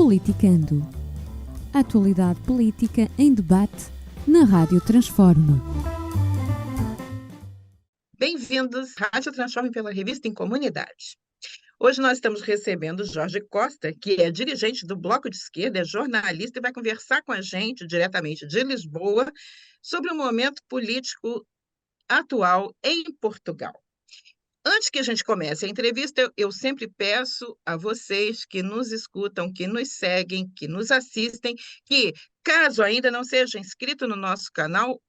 Politicando. A atualidade política em debate na Rádio Transforma. Bem-vindos à Rádio Transforma pela Revista em Comunidade. Hoje nós estamos recebendo Jorge Costa, que é dirigente do Bloco de Esquerda, é jornalista e vai conversar com a gente diretamente de Lisboa sobre o momento político atual em Portugal. Antes que a gente comece a entrevista, eu sempre peço a vocês que nos escutam, que nos seguem, que nos assistem, que, caso ainda não seja inscrito no nosso canal,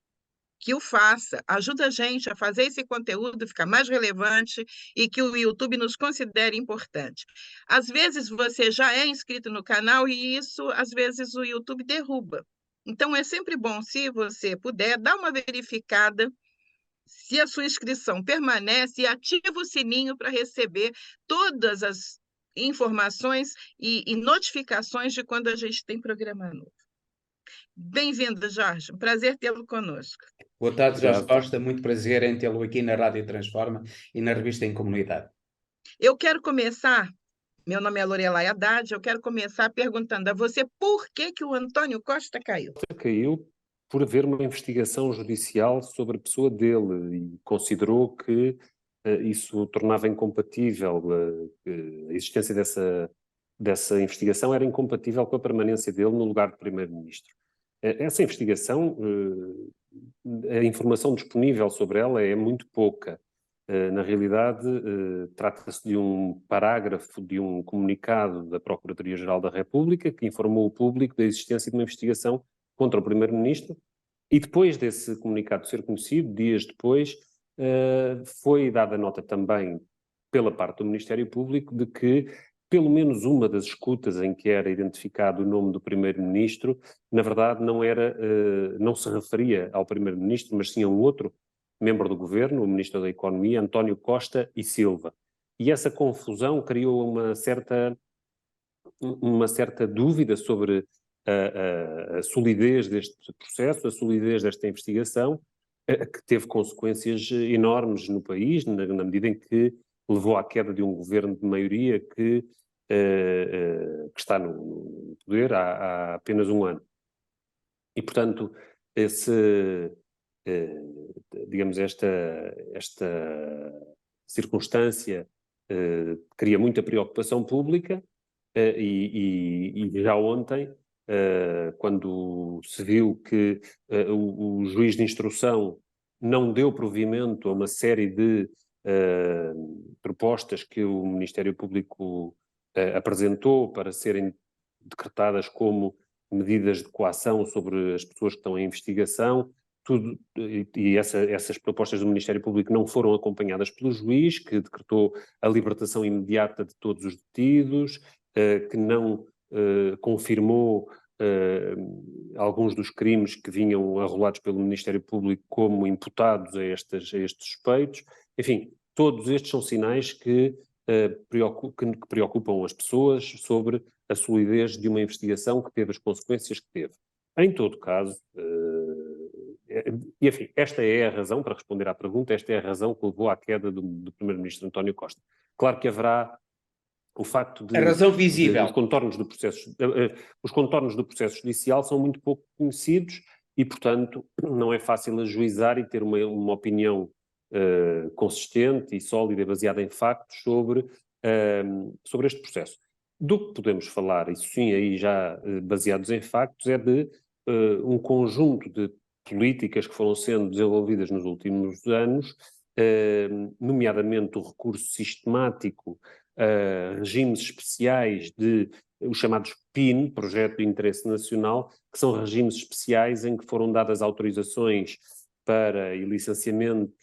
que o faça. Ajuda a gente a fazer esse conteúdo ficar mais relevante e que o YouTube nos considere importante. Às vezes você já é inscrito no canal e isso, às vezes, o YouTube derruba. Então, é sempre bom, se você puder, dar uma verificada se a sua inscrição permanece e ativa o sininho para receber todas as informações e notificações de quando a gente tem programa novo. Bem-vindo, Jorge. Um prazer tê-lo conosco. Boa tarde, Jorge Costa. Muito prazer em tê-lo aqui na Rádio Transforma e na Revista em Comunidade. Eu quero começar, meu nome é Lorelai Haddad, eu quero começar perguntando a você por que o António Costa caiu. Caiu por haver uma investigação judicial sobre a pessoa dele e considerou que isso tornava incompatível, a existência dessa investigação era incompatível com a permanência dele no lugar de Primeiro-Ministro. Essa investigação, a informação disponível sobre ela é muito pouca. Na realidade, trata-se de um parágrafo de um comunicado da Procuradoria-Geral da República que informou o público da existência de uma investigação contra o Primeiro-Ministro e depois desse comunicado ser conhecido, dias depois, foi dada nota também pela parte do Ministério Público de que pelo menos uma das escutas em que era identificado o nome do Primeiro-Ministro, na verdade não se referia ao Primeiro-Ministro, mas sim a um outro membro do Governo, o Ministro da Economia, António Costa e Silva. E essa confusão criou uma certa dúvida sobre a solidez deste processo, a solidez desta investigação, que teve consequências enormes no país, na medida em que levou à queda de um governo de maioria que está no poder há apenas um ano. E, portanto, digamos, esta circunstância cria muita preocupação pública e já ontem, quando se viu que o juiz de instrução não deu provimento a uma série de propostas que o Ministério Público apresentou para serem decretadas como medidas de coação sobre as pessoas que estão em investigação, essas propostas do Ministério Público não foram acompanhadas pelo juiz, que decretou a libertação imediata de todos os detidos, que não confirmou alguns dos crimes que vinham arrolados pelo Ministério Público como imputados a estes suspeitos. Enfim, todos estes são sinais que preocupam as pessoas sobre a solidez de uma investigação que teve as consequências que teve. Em todo caso, e enfim, esta é a razão, para responder à pergunta, esta é a razão que levou à queda do Primeiro-Ministro António Costa. Claro que haverá o facto de... A razão visível. Os contornos do processo judicial são muito pouco conhecidos e, portanto, não é fácil ajuizar e ter uma opinião consistente e sólida, baseada em factos sobre este processo. Do que podemos falar, isso sim, aí já baseados em factos, é de um conjunto de políticas que foram sendo desenvolvidas nos últimos anos, nomeadamente o recurso sistemático a regimes especiais os chamados PIN, Projeto de Interesse Nacional, que são regimes especiais em que foram dadas autorizações para e licenciamentos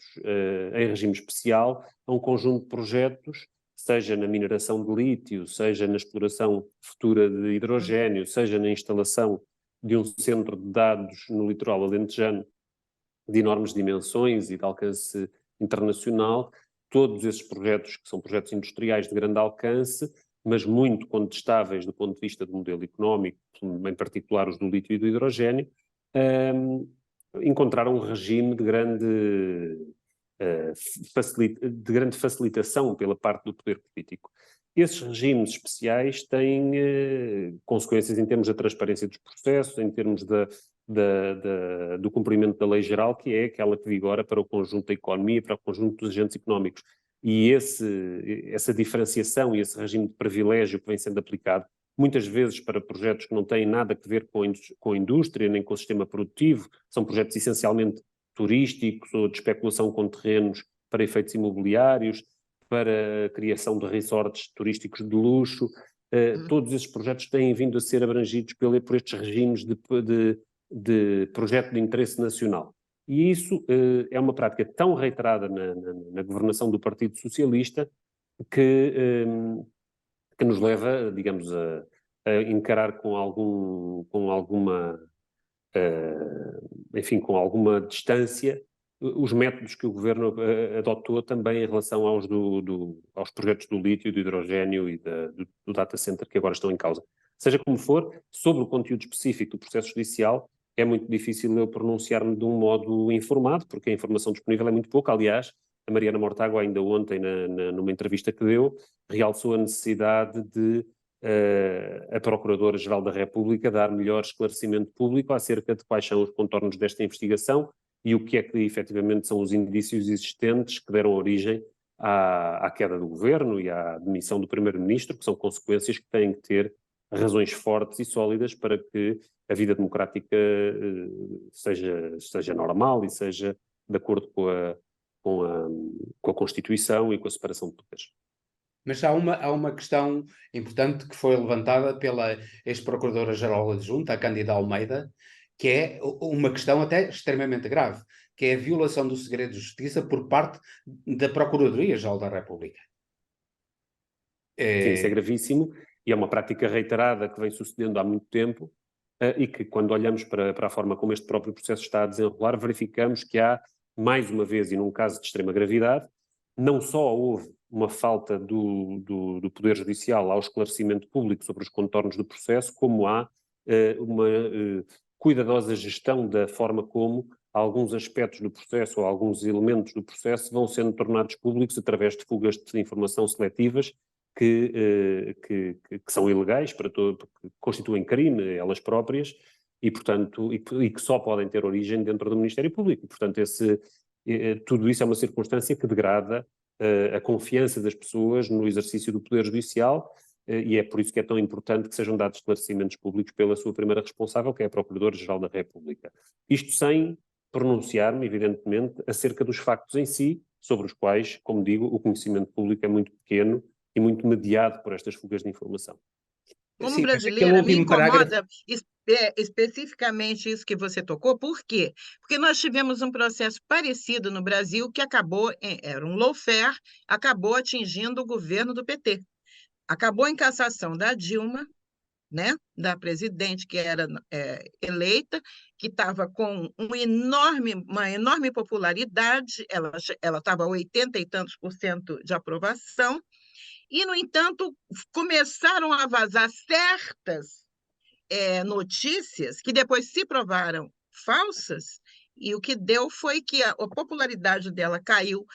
em regime especial a um conjunto de projetos, seja na mineração de lítio, seja na exploração futura de hidrogénio, seja na instalação de um centro de dados no litoral alentejano de enormes dimensões e de alcance internacional. Todos esses projetos, que são projetos industriais de grande alcance, mas muito contestáveis do ponto de vista do modelo económico, em particular os do lítio e do hidrogénio, encontraram um regime de grande facilitação pela parte do poder político. Esses regimes especiais têm consequências em termos da transparência dos processos, em termos do cumprimento da lei geral, que é aquela que vigora para o conjunto da economia, para o conjunto dos agentes económicos. E essa diferenciação e esse regime de privilégio que vem sendo aplicado, muitas vezes para projetos que não têm nada a ver com a indústria, nem com o sistema produtivo, são projetos essencialmente turísticos ou de especulação com terrenos para efeitos imobiliários, para a criação de resorts turísticos de luxo. Todos esses projetos têm vindo a ser abrangidos por estes regimes de projeto de interesse nacional. E isso é uma prática tão reiterada na governação do Partido Socialista que nos leva, digamos, a encarar com alguma distância os métodos que o governo adotou também em relação aos projetos do lítio, do hidrogênio e do data center que agora estão em causa. Seja como for, sobre o conteúdo específico do processo judicial, é muito difícil eu pronunciar-me de um modo informado, porque a informação disponível é muito pouca. Aliás, a Mariana Mortágua, ainda ontem, numa entrevista que deu, realçou a necessidade de a Procuradora-Geral da República dar melhor esclarecimento público acerca de quais são os contornos desta investigação e o que é que efetivamente são os indícios existentes que deram origem à queda do governo e à demissão do primeiro-ministro, que são consequências que têm que ter razões fortes e sólidas para que a vida democrática seja normal e seja de acordo com a Constituição e com a separação de poderes. Mas há uma questão importante que foi levantada pela ex-procuradora-geral adjunta, a Cândida Almeida, que é uma questão até extremamente grave, que é a violação do segredo de justiça por parte da Procuradoria-Geral da República. Sim, isso é gravíssimo e é uma prática reiterada que vem sucedendo há muito tempo e que, quando olhamos para a forma como este próprio processo está a desenrolar, verificamos que há, mais uma vez, e num caso de extrema gravidade, não só houve uma falta do Poder Judicial ao esclarecimento público sobre os contornos do processo, como há uma cuidadosa gestão da forma como alguns aspectos do processo ou alguns elementos do processo vão sendo tornados públicos através de fugas de informação seletivas que são ilegais, porque constituem crime elas próprias e, portanto, e que só podem ter origem dentro do Ministério Público. Portanto, tudo isso é uma circunstância que degrada a confiança das pessoas no exercício do Poder Judicial e é por isso que é tão importante que sejam dados esclarecimentos públicos pela sua primeira responsável, que é a Procuradora-Geral da República. Isto sem pronunciar-me, evidentemente, acerca dos factos em si, sobre os quais, como digo, o conhecimento público é muito pequeno e muito mediado por estas fugas de informação. Como brasileira, me incomoda especificamente isso que você tocou. Por quê? Porque nós tivemos um processo parecido no Brasil que era um lawfare, acabou atingindo o governo do PT. Acabou em cassação da Dilma, né, da presidente que era eleita, que estava com uma enorme popularidade, ela estava a 80 e tantos % de aprovação, e, no entanto, começaram a vazar certas notícias que depois se provaram falsas, e o que deu foi que a popularidade dela caiu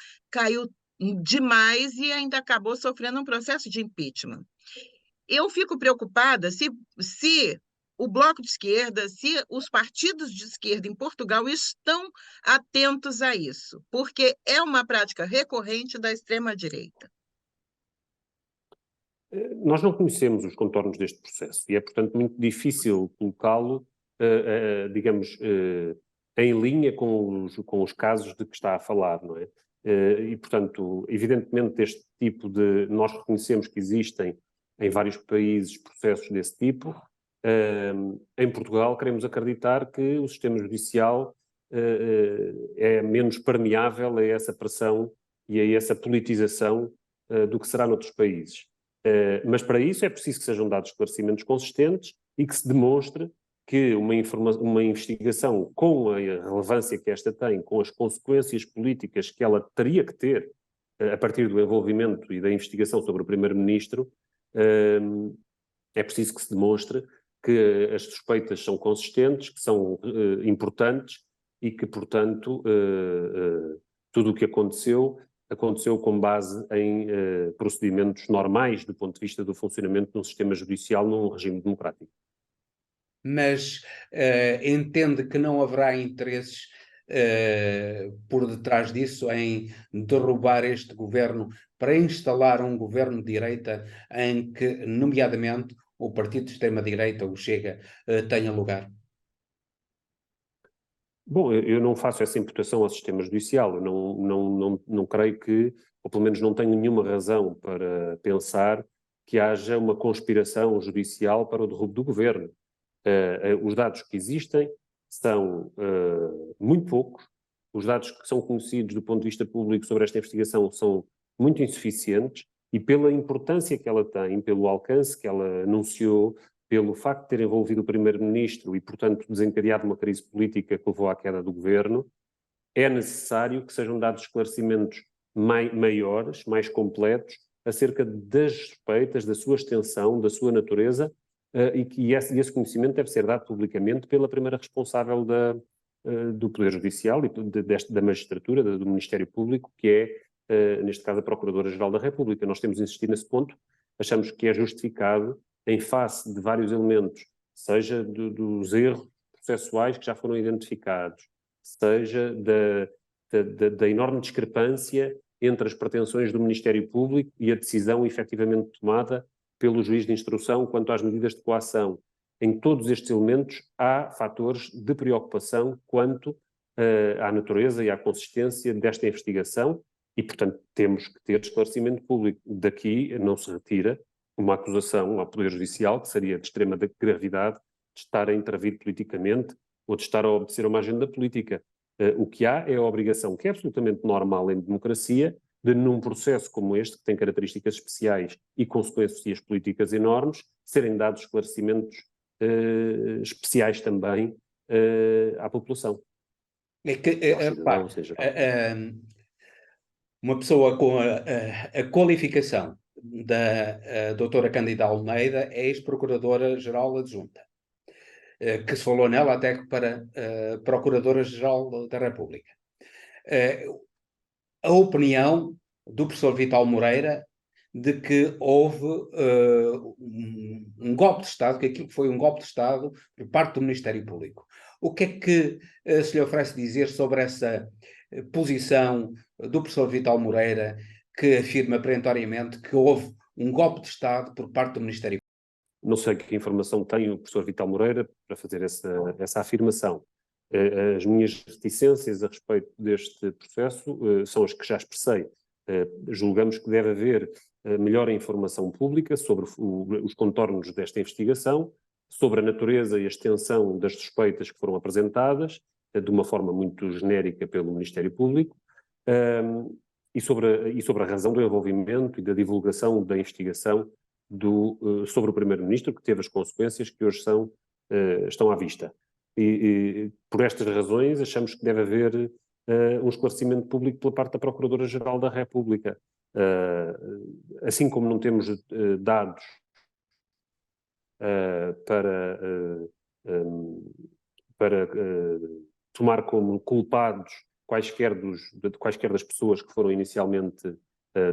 demais e ainda acabou sofrendo um processo de impeachment. Eu fico preocupada se o Bloco de Esquerda, se os partidos de esquerda em Portugal estão atentos a isso, porque é uma prática recorrente da extrema-direita. Nós não conhecemos os contornos deste processo e é, portanto, muito difícil colocá-lo, digamos, em linha com os casos de que está a falar, não é? E, portanto, evidentemente, este tipo nós reconhecemos que existem em vários países processos desse tipo. Em Portugal, queremos acreditar que o sistema judicial é menos permeável a essa pressão e a essa politização do que será noutros países. Mas para isso é preciso que sejam dados esclarecimentos consistentes e que se demonstre que uma investigação com a relevância que esta tem, com as consequências políticas que ela teria que ter a partir do envolvimento e da investigação sobre o Primeiro-Ministro, é preciso que se demonstre que as suspeitas são consistentes, que são importantes e que, portanto, tudo o que aconteceu aconteceu com base em procedimentos normais do ponto de vista do funcionamento de um sistema judicial num regime democrático. Mas entende que não haverá interesses por detrás disso em derrubar este governo para instalar um governo de direita em que, nomeadamente, o partido de extrema-direita, o Chega, tenha lugar? Bom, eu não faço essa imputação ao sistema judicial. Eu não creio que, ou pelo menos não tenho nenhuma razão para pensar que haja uma conspiração judicial para o derrubo do governo. Os dados que existem são muito poucos. Os dados que são conhecidos do ponto de vista público sobre esta investigação são muito insuficientes e pela importância que ela tem, pelo alcance que ela anunciou, pelo facto de ter envolvido o primeiro-ministro e, portanto, desencadeado uma crise política que levou à queda do governo, é necessário que sejam dados esclarecimentos maiores, mais completos, acerca das suspeitas, da sua extensão, da sua natureza, e esse conhecimento deve ser dado publicamente pela primeira responsável do Poder Judicial e da magistratura, do Ministério Público, que é, neste caso, a Procuradora-Geral da República. Nós temos insistido nesse ponto, achamos que é justificado em face de vários elementos, seja dos erros processuais que já foram identificados, seja da enorme discrepância entre as pretensões do Ministério Público e a decisão efetivamente tomada pelo juiz de instrução quanto às medidas de coação. Em todos estes elementos há fatores de preocupação quanto à natureza e à consistência desta investigação e, portanto, temos que ter esclarecimento público. Daqui não se retira uma acusação ao Poder Judicial, que seria de extrema gravidade, de estar a intervir politicamente ou de estar a obedecer a uma agenda política. O que há é a obrigação, que é absolutamente normal em democracia, de num processo como este, que tem características especiais e consequências políticas enormes, serem dados esclarecimentos especiais também à população. É que, repare, uma pessoa com a qualificação da doutora Cândida Almeida é ex-procuradora-geral adjunta, que se falou nela até para Procuradora-Geral da República. A opinião do professor Vital Moreira de que houve um golpe de Estado, que aquilo foi um golpe de Estado por parte do Ministério Público. O que é que se lhe oferece dizer sobre essa posição do professor Vital Moreira, que afirma perentoriamente que houve um golpe de Estado por parte do Ministério Público? Não sei que informação tem o professor Vital Moreira para fazer essa afirmação. As minhas reticências a respeito deste processo são as que já expressei. Julgamos que deve haver melhor informação pública sobre os contornos desta investigação, sobre a natureza e a extensão das suspeitas que foram apresentadas, de uma forma muito genérica pelo Ministério Público, e sobre a razão do envolvimento e da divulgação da investigação sobre o Primeiro-Ministro, que teve as consequências que hoje estão à vista. E por estas razões achamos que deve haver um esclarecimento público pela parte da Procuradora-Geral da República. Assim como não temos dados para tomar como culpados quaisquer das pessoas que foram inicialmente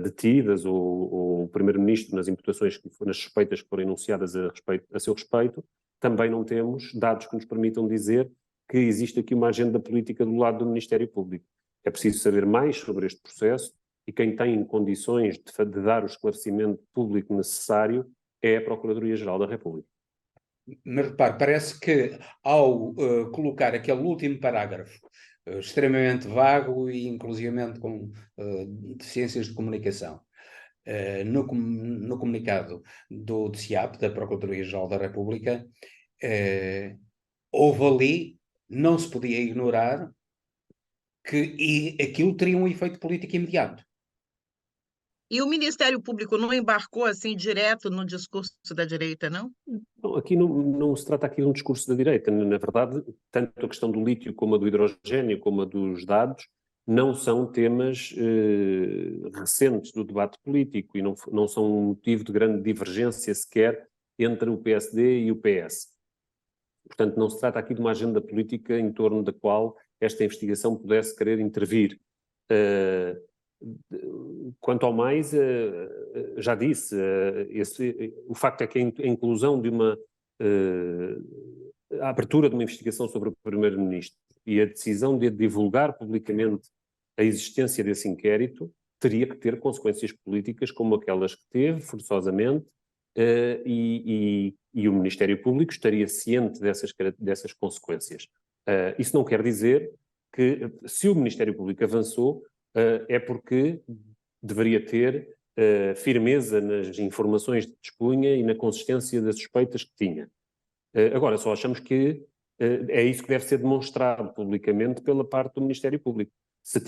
detidas ou o Primeiro-Ministro nas imputações, nas suspeitas que foram enunciadas a seu respeito, também não temos dados que nos permitam dizer que existe aqui uma agenda política do lado do Ministério Público. É preciso saber mais sobre este processo e quem tem condições de dar o esclarecimento público necessário é a Procuradoria-Geral da República. Mas repare, parece que ao colocar aquele último parágrafo extremamente vago e inclusivamente com deficiências de comunicação, no comunicado do DCIAP, da Procuradoria-Geral da República, houve ali, não se podia ignorar que aquilo teria um efeito político imediato. E o Ministério Público não embarcou assim direto no discurso da direita, não? Não, aqui não se trata aqui de um discurso da direita. Na verdade, tanto a questão do lítio como a do hidrogênio, como a dos dados, não são temas recentes do debate político e não são um motivo de grande divergência sequer entre o PSD e o PS. Portanto, não se trata aqui de uma agenda política em torno da qual esta investigação pudesse querer intervir. Quanto ao mais, já disse, o facto é que a inclusão de a abertura de uma investigação sobre o Primeiro-Ministro e a decisão de divulgar publicamente a existência desse inquérito teria que ter consequências políticas como aquelas que teve, forçosamente, e o Ministério Público estaria ciente dessas consequências. Isso não quer dizer que, se o Ministério Público avançou, é porque deveria ter firmeza nas informações de que dispunha e na consistência das suspeitas que tinha. Agora, só achamos que é isso que deve ser demonstrado publicamente pela parte do Ministério Público. Se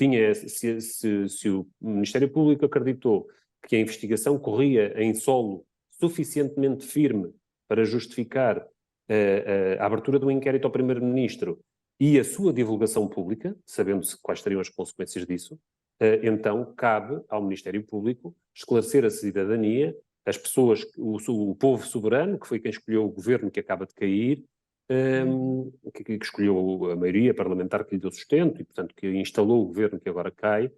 o Ministério Público acreditou que a investigação corria em solo suficientemente firme para justificar a abertura do inquérito ao Primeiro-Ministro e a sua divulgação pública, sabendo-se quais seriam as consequências disso, então cabe ao Ministério Público esclarecer a cidadania, as pessoas, o povo soberano, que foi quem escolheu o governo que acaba de cair, que escolheu a maioria parlamentar que lhe deu sustento e, portanto, que instalou o governo que agora cai.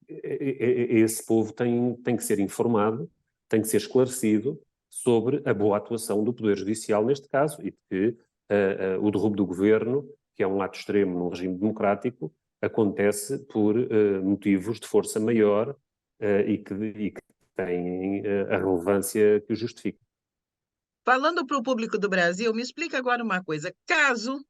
Esse povo tem que ser informado, tem que ser esclarecido sobre a boa atuação do Poder Judicial neste caso e que o derrubo do governo, que é um ato extremo num regime democrático, acontece por motivos de força maior e que têm a relevância que o justifica. Falando para o público do Brasil, me explica agora uma coisa. Caso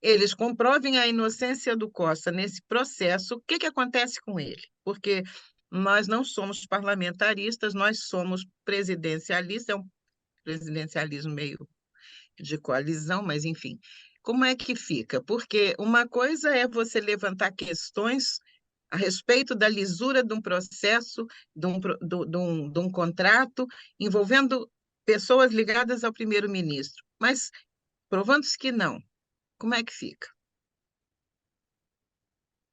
eles comprovem a inocência do Costa nesse processo, o que acontece com ele? Porque nós não somos parlamentaristas, nós somos presidencialistas, é um presidencialismo meio de coalizão, mas enfim. Como é que fica? Porque uma coisa é você levantar questões a respeito da lisura de um processo, de um contrato envolvendo pessoas ligadas ao primeiro-ministro, mas provando-se que não, como é que fica?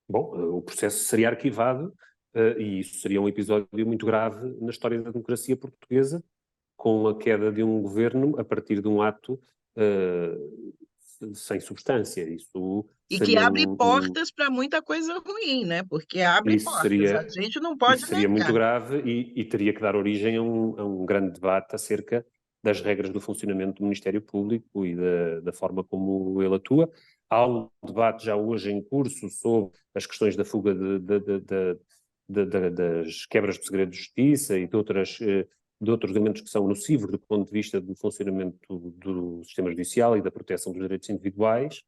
Bom, o processo seria arquivado e isso seria um episódio muito grave na história da democracia portuguesa, com a queda de um governo a partir de um ato sem substância. Isso e que abre portas para muita coisa ruim, né? Porque abre portas, a gente não pode negar. Isso seria muito grave e teria que dar origem a um grande debate acerca das regras do funcionamento do Ministério Público e da forma como ele atua. Há um debate já hoje em curso sobre as questões da fuga das quebras de segredo de justiça e de outros elementos que são nocivos do ponto de vista do funcionamento do sistema judicial e da proteção dos direitos individuais,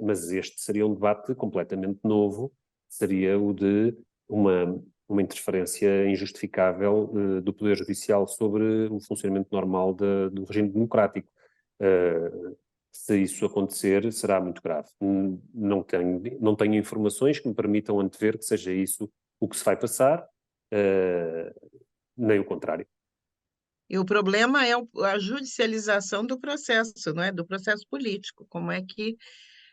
mas este seria um debate completamente novo, seria o de uma interferência injustificável do Poder Judicial sobre o funcionamento normal do regime democrático. Se isso acontecer, será muito grave. Não tenho informações que me permitam antever que seja isso o que se vai passar, nem o contrário. E o problema é a judicialização do processo, não é? Do processo político. Como é que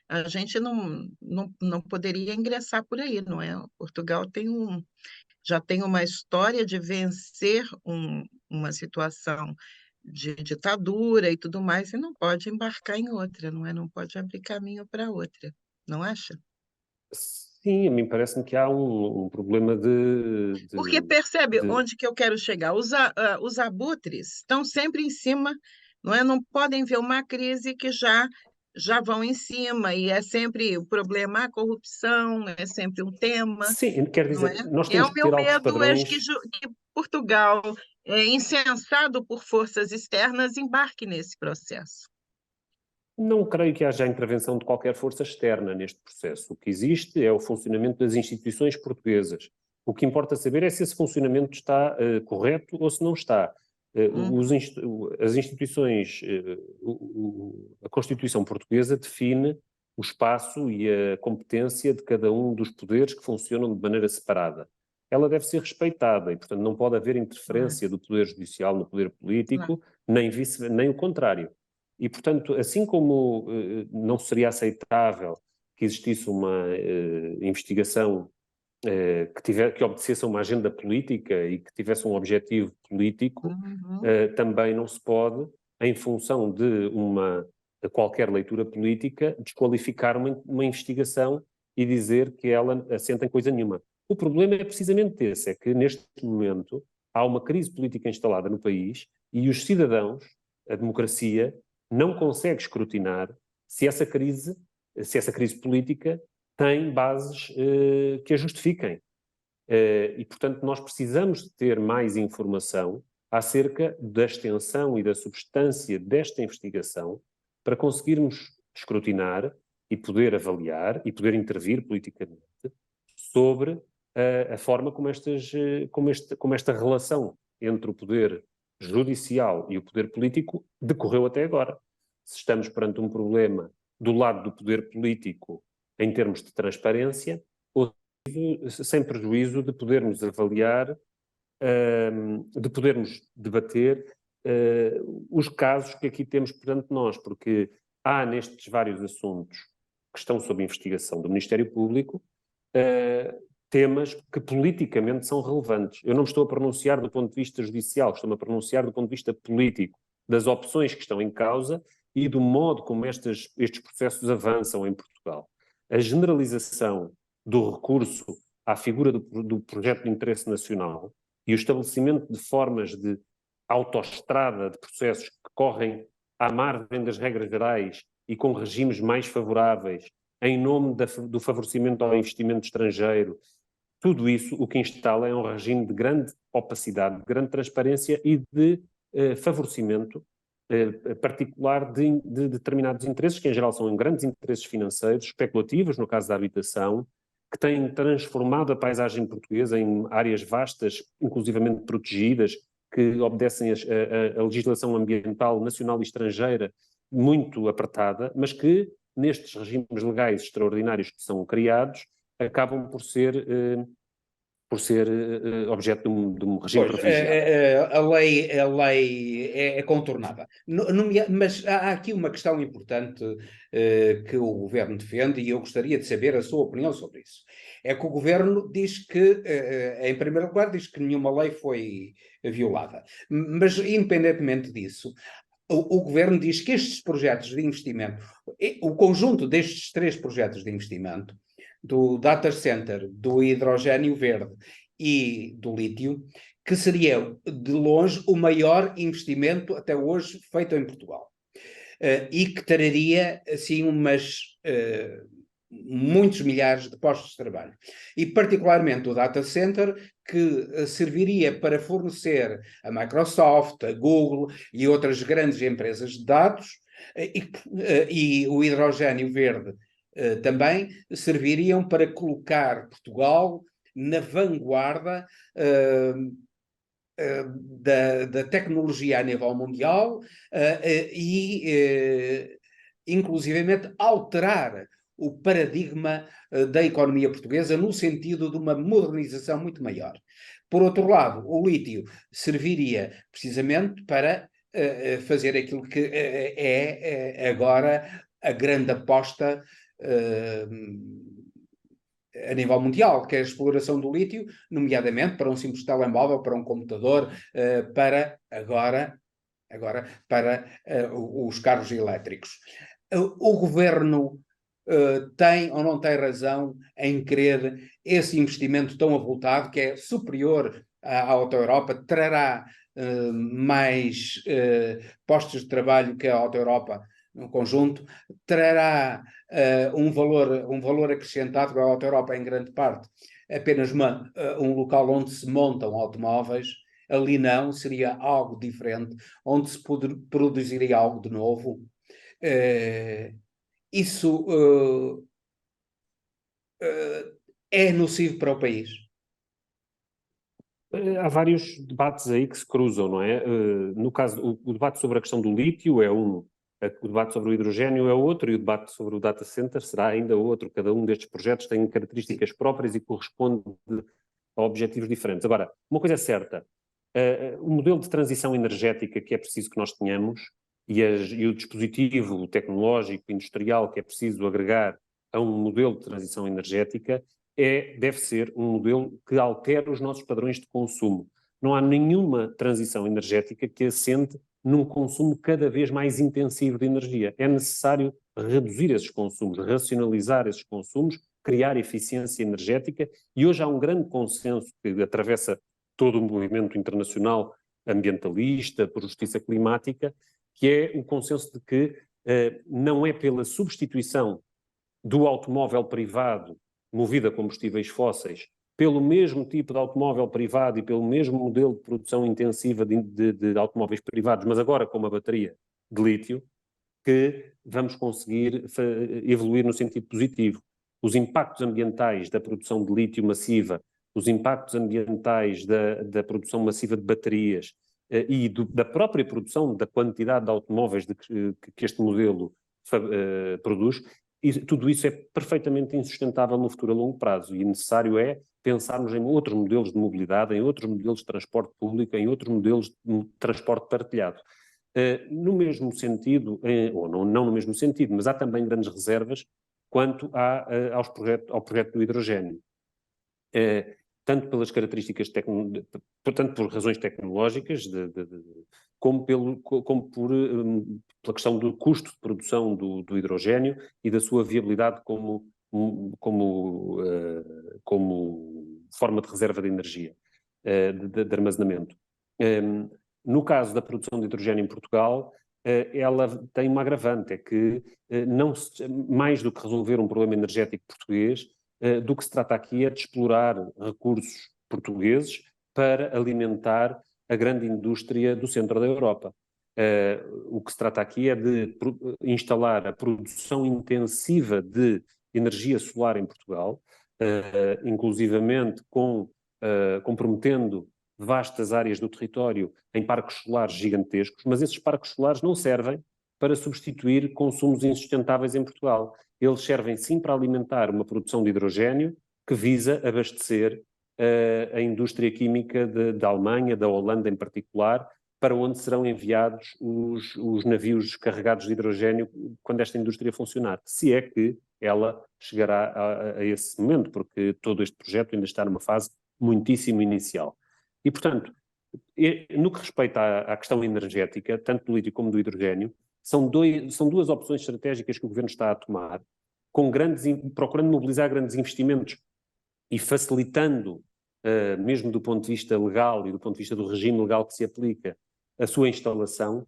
a gente não poderia ingressar por aí, não é? Portugal já tem uma história de vencer uma situação de ditadura e tudo mais, e não pode embarcar em outra, não é? Não pode abrir caminho para outra, não acha? Sim, a mim parece-me que há um problema Porque percebe onde que eu quero chegar? Os abutres estão sempre em cima, não é? Não podem ver uma crise que já vão em cima, e é sempre o problema, a corrupção, é sempre um tema. Sim, quer dizer, não é? nós temos O que meu ter altos medo padrões. É que Portugal, incensado por forças externas, embarque nesse processo. Não creio que haja intervenção de qualquer força externa neste processo. O que existe é o funcionamento das instituições portuguesas. O que importa saber é se esse funcionamento está correto ou se não está. As instituições, a Constituição portuguesa define o espaço e a competência de cada um dos poderes que funcionam de maneira separada. Ela deve ser respeitada e, portanto, não pode haver interferência do Poder Judicial no Poder Político, nem o contrário. E, portanto, assim como não seria aceitável que existisse uma investigação que obedecesse a uma agenda política e que tivesse um objetivo político, também não se pode, em função de qualquer leitura política, desqualificar uma investigação e dizer que ela assenta em coisa nenhuma. O problema é precisamente esse, é que neste momento há uma crise política instalada no país e os cidadãos, a democracia, não consegue escrutinar se essa crise política tem bases que a justifiquem. E, portanto, nós precisamos de ter mais informação acerca da extensão e da substância desta investigação para conseguirmos escrutinar e poder avaliar e poder intervir politicamente sobre a forma como esta relação entre o poder judicial e o poder político decorreu até agora. Se estamos perante um problema do lado do poder político em termos de transparência, ou sem prejuízo de podermos avaliar, de podermos debater os casos que aqui temos perante nós, porque há nestes vários assuntos que estão sob investigação do Ministério Público temas que politicamente são relevantes. Eu não me estou a pronunciar do ponto de vista judicial, estou-me a pronunciar do ponto de vista político, das opções que estão em causa e do modo como estes processos avançam em Portugal. A generalização do recurso à figura do projeto de interesse nacional e o estabelecimento de formas de autoestrada de processos que correm à margem das regras gerais e com regimes mais favoráveis, em nome do favorecimento ao investimento estrangeiro, tudo isso o que instala é um regime de grande opacidade, de grande transparência e de favorecimento particular de determinados interesses, que em geral são grandes interesses financeiros, especulativos, no caso da habitação, que têm transformado a paisagem portuguesa em áreas vastas, inclusivamente protegidas, que obedecem a legislação ambiental nacional e estrangeira muito apertada, mas que, nestes regimes legais extraordinários que são criados, acabam por ser objeto de um regime privilegiado. A lei é contornada. Mas há aqui uma questão importante que o Governo defende e eu gostaria de saber a sua opinião sobre isso. É que o Governo diz que, em primeiro lugar, diz que nenhuma lei foi violada. Mas, independentemente disso, o Governo diz que estes projetos de investimento, o conjunto destes 3 projetos de investimento, do data center, do hidrogênio verde e do lítio, que seria de longe o maior investimento até hoje feito em Portugal. E que traria, assim, muitos milhares de postos de trabalho. E particularmente o data center, que serviria para fornecer a Microsoft, a Google e outras grandes empresas de dados, e o hidrogênio verde também serviriam para colocar Portugal na vanguarda da tecnologia a nível mundial e inclusivamente alterar o paradigma da economia portuguesa no sentido de uma modernização muito maior. Por outro lado, o lítio serviria precisamente para fazer aquilo que é agora a grande aposta a nível mundial, que é a exploração do lítio, nomeadamente para um simples telemóvel, para um computador, para os carros elétricos. O Governo tem ou não tem razão em querer esse investimento tão avultado, que é superior à Auto-Europa, trará mais postos de trabalho que a Auto-Europa no conjunto, trará um valor acrescentado, que a Auto-Europa em grande parte apenas um local onde se montam automóveis. Ali não, seria algo diferente, onde se produziria algo de novo. Isso é nocivo para o país. Há vários debates aí que se cruzam, não é? No caso, o debate sobre a questão do lítio é um, o debate sobre o hidrogênio é outro e o debate sobre o data center será ainda outro. Cada um destes projetos tem características próprias e corresponde a objetivos diferentes. Agora, uma coisa é certa, o modelo de transição energética que é preciso que nós tenhamos e o dispositivo tecnológico, industrial que é preciso agregar a um modelo de transição energética deve ser um modelo que altere os nossos padrões de consumo. Não há nenhuma transição energética que assente num consumo cada vez mais intensivo de energia. É necessário reduzir esses consumos, racionalizar esses consumos criar eficiência energética, e hoje há um grande consenso que atravessa todo o movimento internacional ambientalista, por justiça climática, que é o consenso de que não é pela substituição do automóvel privado movido a combustíveis fósseis pelo mesmo tipo de automóvel privado e pelo mesmo modelo de produção intensiva de automóveis privados, mas agora com uma bateria de lítio, que vamos conseguir evoluir no sentido positivo. Os impactos ambientais da produção de lítio massiva, os impactos ambientais da produção massiva de baterias e da própria produção da quantidade de automóveis que este modelo produz, e tudo isso é perfeitamente insustentável no futuro a longo prazo, e necessário é pensarmos em outros modelos de mobilidade, em outros modelos de transporte público, em outros modelos de transporte partilhado. No mesmo sentido, ou não no mesmo sentido, mas há também grandes reservas quanto ao projeto do hidrogênio. Tanto pelas características, tanto por razões tecnológicas, como pela questão do custo de produção do hidrogênio e da sua viabilidade como forma de reserva de energia, de armazenamento. No caso da produção de hidrogênio em Portugal, ela tem uma agravante, é que mais do que resolver um problema energético português, do que se trata aqui é de explorar recursos portugueses para alimentar a grande indústria do centro da Europa. O que se trata aqui é de instalar a produção intensiva de energia solar em Portugal, inclusivamente comprometendo vastas áreas do território em parques solares gigantescos, mas esses parques solares não servem para substituir consumos insustentáveis em Portugal. Eles servem sim para alimentar uma produção de hidrogênio que visa abastecer a indústria química da Alemanha, da Holanda em particular, para onde serão enviados os navios carregados de hidrogênio quando esta indústria funcionar, se é que ela chegará a esse momento, porque todo este projeto ainda está numa fase muitíssimo inicial. E, portanto, no que respeita à questão energética, tanto do lítio como do hidrogênio, são duas opções estratégicas que o Governo está a tomar, procurando mobilizar grandes investimentos e facilitando, mesmo do ponto de vista legal e do ponto de vista do regime legal que se aplica, a sua instalação,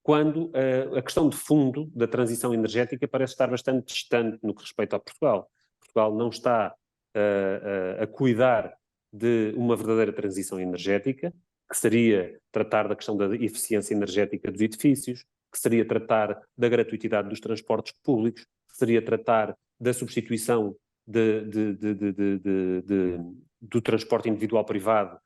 quando a questão de fundo da transição energética parece estar bastante distante no que respeita a Portugal. Portugal não está a cuidar de uma verdadeira transição energética, que seria tratar da questão da eficiência energética dos edifícios, que seria tratar da gratuitidade dos transportes públicos, que seria tratar da substituição do transporte individual privado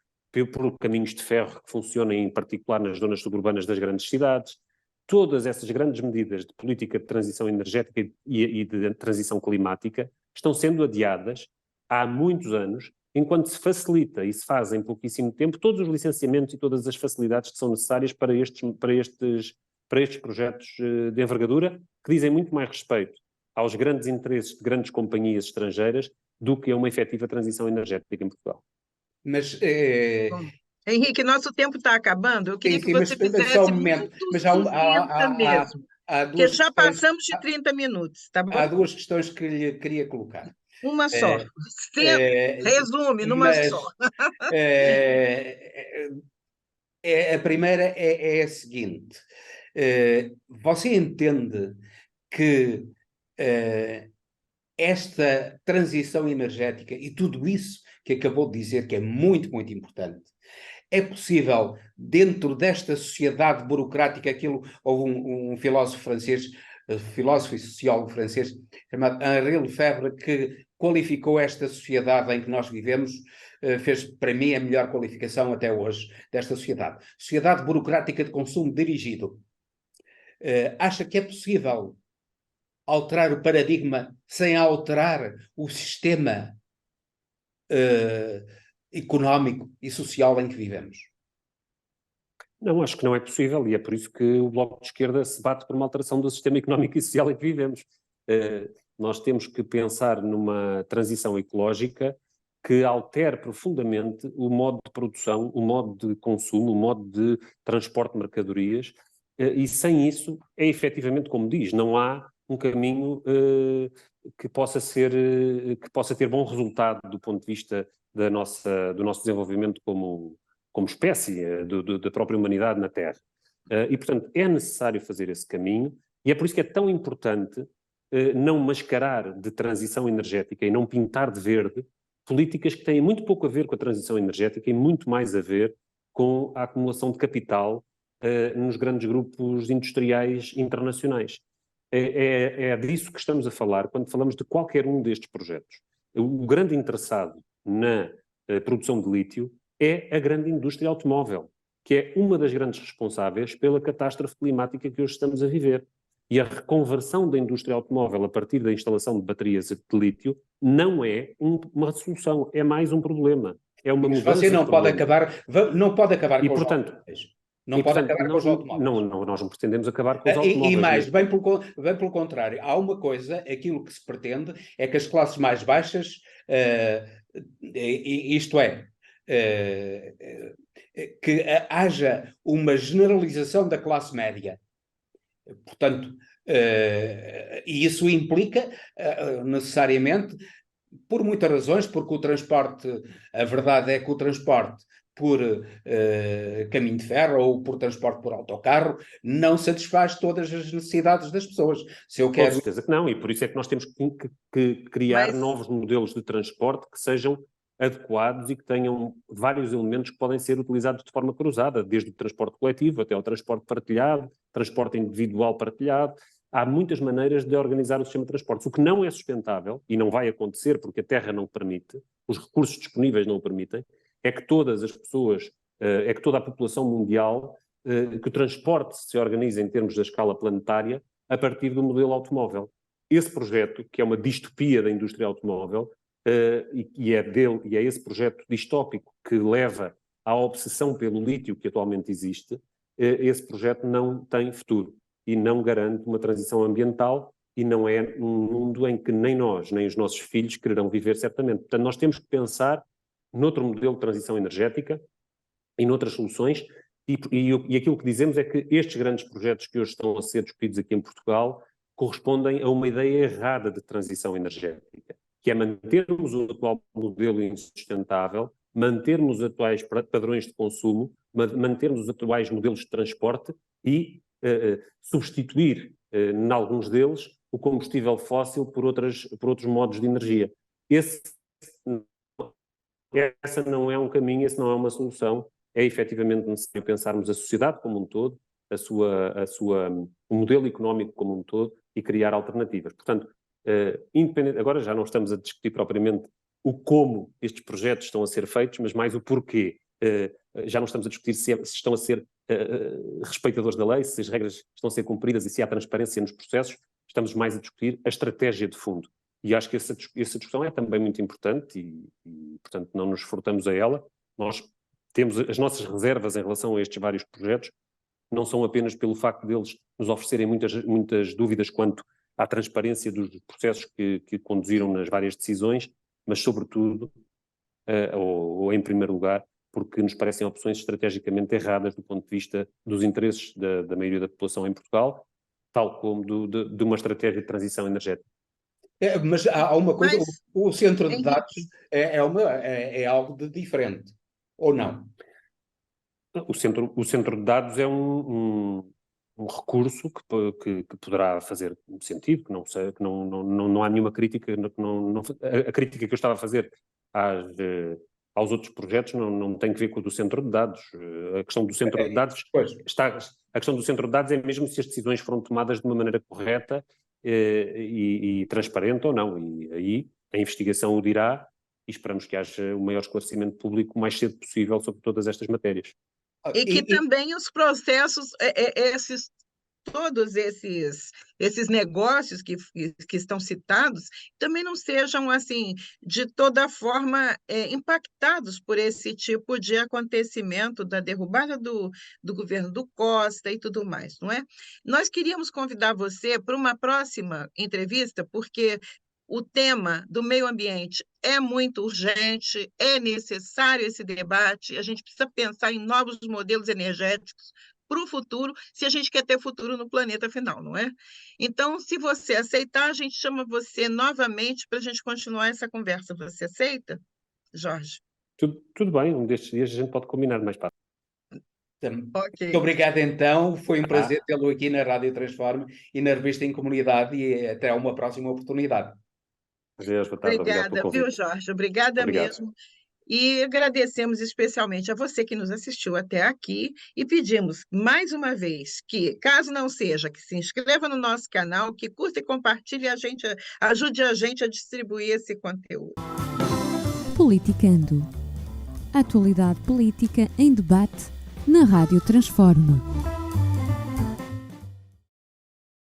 por caminhos de ferro que funcionem em particular nas zonas suburbanas das grandes cidades. Todas essas grandes medidas de política de transição energética e de transição climática estão sendo adiadas há muitos anos, enquanto se facilita e se faz em pouquíssimo tempo todos os licenciamentos e todas as facilidades que são necessárias para estes projetos de envergadura, que dizem muito mais respeito aos grandes interesses de grandes companhias estrangeiras do que a uma efetiva transição energética em Portugal. Mas, Bom, Henrique, nosso tempo está acabando. Eu queria que você mas fizesse só um momento. muito Mas sucinta mesmo, porque duas já questões, passamos de 30 minutos, tá há bom? duas questões que lhe queria colocar. Uma só. Resume numa só. A primeira é a seguinte. Você entende que esta transição energética e tudo isso que acabou de dizer, que é muito, muito importante, é possível dentro desta sociedade burocrática? Houve um filósofo francês, filósofo e sociólogo francês, chamado Henri Lefebvre, que qualificou esta sociedade em que nós vivemos, fez para mim a melhor qualificação até hoje desta sociedade. Sociedade burocrática de consumo dirigido. Acha que é possível alterar o paradigma sem alterar o sistema económico e social em que vivemos? Não, acho que não é possível, e é por isso que o Bloco de Esquerda se bate por uma alteração do sistema económico e social em que vivemos. Nós temos que pensar numa transição ecológica que altere profundamente o modo de produção, o modo de consumo, o modo de transporte de mercadorias, e sem isso é efetivamente como diz, não há um caminho que possa ter bom resultado do ponto de vista do nosso desenvolvimento como espécie, da própria humanidade na Terra. E, portanto, é necessário fazer esse caminho, e é por isso que é tão importante não mascarar de transição energética e não pintar de verde políticas que têm muito pouco a ver com a transição energética e muito mais a ver com a acumulação de capital nos grandes grupos industriais internacionais. É disso que estamos a falar quando falamos de qualquer um destes projetos. O grande interessado na produção de lítio é a grande indústria automóvel, que é uma das grandes responsáveis pela catástrofe climática que hoje estamos a viver. E a reconversão da indústria automóvel a partir da instalação de baterias de lítio não é uma solução, é mais um problema. É uma mudança Você não de pode problema. acabar E, com os portanto, automóveis. Não pode acabar com os automóveis. nós não pretendemos acabar com os E automóveis. mais, bem pelo contrário, há uma coisa, aquilo que se pretende é que as classes mais baixas, isto é, que haja uma generalização da classe média. Portanto, e isso implica necessariamente, por muitas razões, porque o transporte, a verdade é que o transporte por caminho de ferro ou por transporte por autocarro não satisfaz todas as necessidades das pessoas. Se eu quero... Com certeza que não, e por isso é que nós temos que criar novos modelos de transporte que sejam adequados e que tenham vários elementos que podem ser utilizados de forma cruzada, desde o transporte coletivo até o transporte partilhado, transporte individual partilhado. Há muitas maneiras de organizar o sistema de transportes. O que não é sustentável, e não vai acontecer porque a Terra não permite, os recursos disponíveis não o permitem, é que todas as pessoas, é que toda a população mundial, que o transporte se organize em termos da escala planetária a partir do modelo automóvel. Esse projeto, que é uma distopia da indústria automóvel, e é esse projeto distópico que leva à obsessão pelo lítio que atualmente existe, esse projeto não tem futuro e não garante uma transição ambiental e não é um mundo em que nem nós, nem os nossos filhos quererão viver certamente. Portanto, nós temos que pensar noutro modelo de transição energética e noutras soluções e aquilo que dizemos é que estes grandes projetos que hoje estão a ser discutidos aqui em Portugal correspondem a uma ideia errada de transição energética, que é mantermos o atual modelo insustentável, mantermos os atuais padrões de consumo, mantermos os atuais modelos de transporte e substituir, em alguns deles, o combustível fóssil por outros modos de energia. Esse não é um caminho, esse não é uma solução. É efetivamente necessário pensarmos a sociedade como um todo, o modelo económico como um todo e criar alternativas. Portanto, agora já não estamos a discutir propriamente o como estes projetos estão a ser feitos, mas mais o porquê. Já não estamos a discutir se estão a ser respeitadores da lei, se as regras estão a ser cumpridas e se há transparência nos processos. Estamos mais a discutir a estratégia de fundo. E acho que essa discussão é também muito importante e, portanto, não nos furtamos a ela. Nós temos as nossas reservas em relação a estes vários projetos, não são apenas pelo facto deles nos oferecerem muitas dúvidas quanto à transparência dos processos que conduziram nas várias decisões, mas, sobretudo, ou em primeiro lugar, porque nos parecem opções estrategicamente erradas do ponto de vista dos interesses da maioria da população em Portugal, tal como de uma estratégia de transição energética. Mas há uma coisa, o centro de dados Henrique, é algo de diferente, ou não? O centro de dados é um recurso que poderá fazer sentido, que não há nenhuma crítica, a crítica que eu estava a fazer aos outros projetos não tem que ver com o do centro de dados. A questão do centro de dados a questão do centro de dados é mesmo se as decisões foram tomadas de uma maneira correta e transparente ou não. E aí a investigação o dirá e esperamos que haja o maior esclarecimento público o mais cedo possível sobre todas estas matérias. e que também os processos, todos esses negócios que estão citados, também não sejam, assim, de toda forma, impactados por esse tipo de acontecimento da derrubada do governo do Costa e tudo mais, não é? Nós queríamos convidar você para uma próxima entrevista, porque o tema do meio ambiente é muito urgente, é necessário esse debate, a gente precisa pensar em novos modelos energéticos para o futuro, se a gente quer ter futuro no planeta, afinal, não é? Então, se você aceitar, a gente chama você novamente para a gente continuar essa conversa. Você aceita, Jorge? Tudo bem, um destes dias a gente pode combinar mais para. Ok. Muito obrigado, então. Foi um Tá. prazer tê-lo aqui na Rádio Transforme e na Revista em Comunidade, e até uma próxima oportunidade. Adeus, boa tarde, obrigado pelo Obrigada, viu, convite. Jorge? Obrigada Obrigado. mesmo. E agradecemos especialmente a você que nos assistiu até aqui e pedimos mais uma vez que, caso não seja, que se inscreva no nosso canal, que curta e compartilhe, ajude a gente a distribuir esse conteúdo. Politicando. Atualidade política em debate na Rádio Transforma.